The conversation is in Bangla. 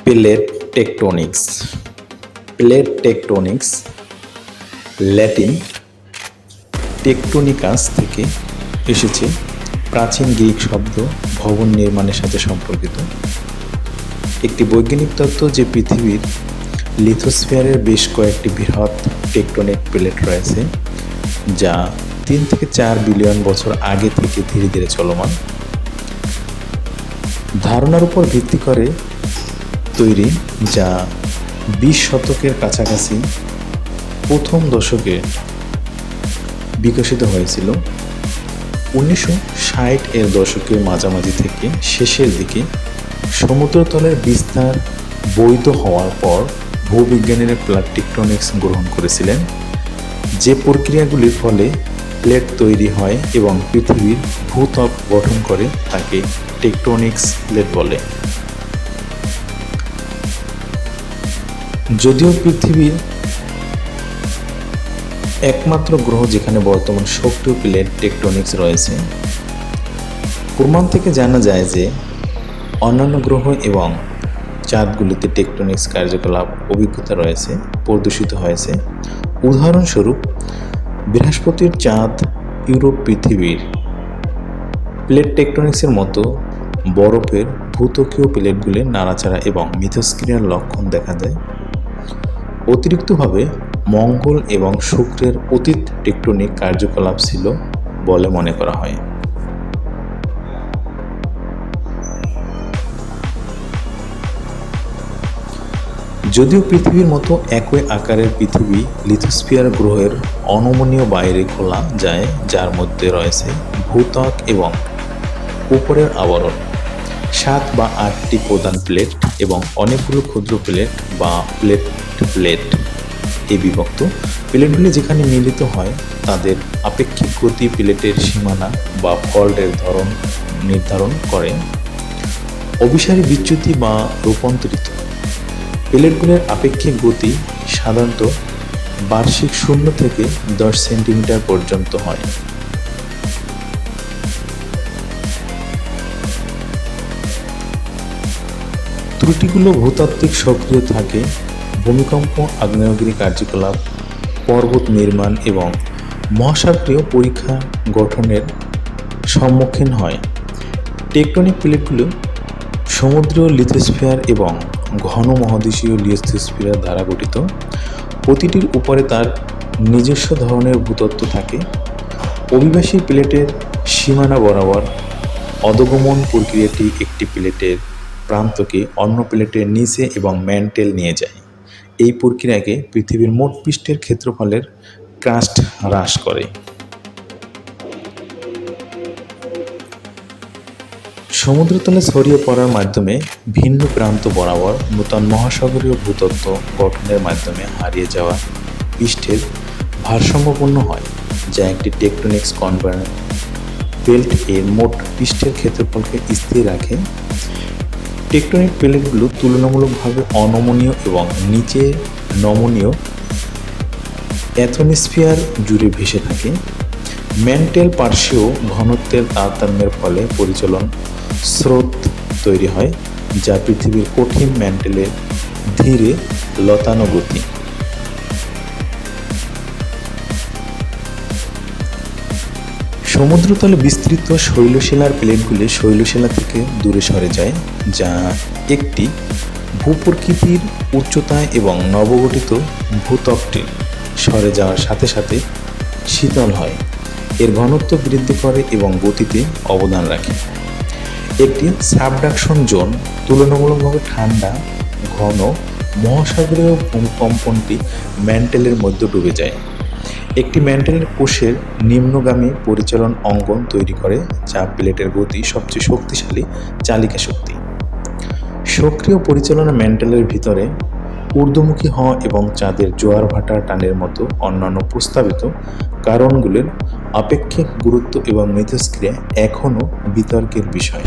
Plate tectonics. Plate tectonics Latin টেকটোনিকাস থেকে এসেছে, প্রাচীন গ্রিক শব্দ ভবন নির্মাণের সাথে সম্পর্কিত। একটি বৈজ্ঞানিক তত্ত্ব যে পৃথিবীর লিথোস্ফিয়ারের বেশ কয়েকটি বৃহৎ টেকটোনিক প্লেট রয়েছে, যা 3 থেকে 4 বিলিয়ন বছর আগে থেকে ধীরে ধীরে চলমান। ধারণার উপর ভিত্তি করে তৈরি, যা 20 শতকের কাছাকাছি প্রথম দশকে বিকশিত হয়েছিল। 1960 এর দশকের মাঝামাঝি থেকে শেষের দিকে সমুদ্রতলের বিস্তার বৈধ হওয়ার পর ভূবিজ্ঞানীরা প্লেট টেকটোনিক্স গ্রহণ করেছিলেন, যে প্রক্রিয়াগুলির ফলে প্লেট তৈরি হয় এবং পৃথিবীর ভূত্বক গঠন করে তাকে টেকটোনিক্স প্লেট বলে। যদিও পৃথিবীর একমাত্র গ্রহ যেখানে বর্তমান সক্রিয় প্লেট টেকটোনিক্স রয়েছে, প্রমাণ থেকে জানা যায় যে অন্যান্য গ্রহ এবং চাঁদগুলিতে টেকটোনিক্স কার্যকলাপ অভিজ্ঞতা রয়েছে, প্রদর্শিত হয়েছে। উদাহরণস্বরূপ, বৃহস্পতির চাঁদ, ইউরোপ পৃথিবীর প্লেট টেকটোনিক্সের মতো বরফের ভূত্বকীয় প্লেটগুলির নাড়াচাড়া এবং মিথস্ক্রিয়ার লক্ষণ দেখা যায়। অতিরিক্তভাবে মঙ্গল এবং শুক্রের অতীত টেকটোনিক কার্যকলাপ ছিল বলে মনে করা হয়। যদিও পৃথিবীর মতো একই আকারের পৃথিবী লিথোস্ফিয়ার গ্রহের অনমনীয় বাইরে খোলা যায়, যার মধ্যে রয়েছে ভূত্বক এবং উপরের আবরণ, 7 বা 8টি প্রধান প্লেট এবং অনেকগুলো ক্ষুদ্র প্লেট বা প্লেট প্লেট এ বিভক্ত। প্লেটগুলি যেখানে মিলিত হয় তাদের আপেক্ষিক গতি প্লেটের সীমানা বা ফল্টের ধরন নির্ধারণ করে। অভিসারী বিচ্যুতি বা রূপান্তরিত প্লেটগুলির আপেক্ষিক গতি সাধারণত বার্ষিক 0 থেকে 10 সেন্টিমিটার পর্যন্ত হয়। ত্রুটিগুলো ভূতাত্ত্বিক সক্রিয় থাকে, ভূমিকম্প, আগ্নেয়গিরি কার্যকলাপ, পর্বত নির্মাণ এবং মহাসাগরীয় পরীক্ষা গঠনের সম্মুখীন হয়। টেকটোনিক প্লেটগুলো সমুদ্রীয় লিথোস্ফিয়ার এবং ঘন মহাদেশীয় লিথোস্ফিয়ার দ্বারা গঠিত। প্রতিটির উপরে তার নিজস্ব ধরনের ভূতত্ত্ব থাকে। অভিবাসী প্লেটের সীমানা বরাবর অধোগমন প্রক্রিয়াটি একটি প্লেটের প্রান্তকে অন্য প্লেটের নিচে এবং ম্যান্টেল নিয়ে যায়। এই প্রক্রিয়াকে পৃথিবীর মোট পৃষ্ঠের ক্ষেত্রফলের ক্রাস্ট হ্রাস করে। সমুদ্রতলে ছড়িয়ে পড়ার মাধ্যমে ভিন্ন প্রান্ত বরাবর নূতন মহাসাগরীয় ভূতত্ত্ব গঠনের মাধ্যমে হারিয়ে যাওয়া পৃষ্ঠের ভারসাম্যপূর্ণ হয়, যা একটি টেকটোনিক্স কনভার্জেন্ট বেল্ট এর মোট পৃষ্ঠের ক্ষেত্রফলকে স্থির রাখে। টেকটোনিক প্লেটগুলো তুলনামূলকভাবে অনমনীয় এবং নিচে নমনীয় অ্যাথনোস্ফিয়ার জুড়ে ভেসে থাকে। ম্যান্টেল পার্শ্বীয় ঘনত্বের তারতম্যের ফলে পরিচলন স্রোত তৈরি হয়, যা পৃথিবীর কঠিন ম্যান্টেলের ধীরে লতানো গতি। সমুদ্রতলে বিস্তৃত শৈলশিলার প্লেটগুলি শৈলশিলা থেকে দূরে সরে যায়, যা একটি ভূপ্রকৃতির উচ্চতায় এবং নবগঠিত ভূত্বকটির সরে যাওয়ার সাথে সাথে শীতল হয়, এর ঘনত্ব বৃদ্ধি করে এবং গতিতে অবদান রাখে। একটি সাবডাকশন জোন তুলনামূলকভাবে ঠান্ডা ঘন মহাসাগরীয় ভূকম্পনটি ম্যান্টেলের মধ্যে ডুবে যায়। একটি ম্যান্টেলের কোষের নিম্নগামী পরিচালন অঙ্গন তৈরি করে, যা প্লেটের গতি সবচেয়ে শক্তিশালী চালিকা শক্তি। সক্রিয় পরিচালনা ম্যান্টেলের ভিতরে ঊর্ধ্বমুখী হওয়া এবং চাঁদের জোয়ার ভাটার টানের মতো অন্যান্য প্রস্তাবিত কারণগুলির আপেক্ষিক গুরুত্ব এবং মিথস্ক্রিয়া এখনও বিতর্কের বিষয়।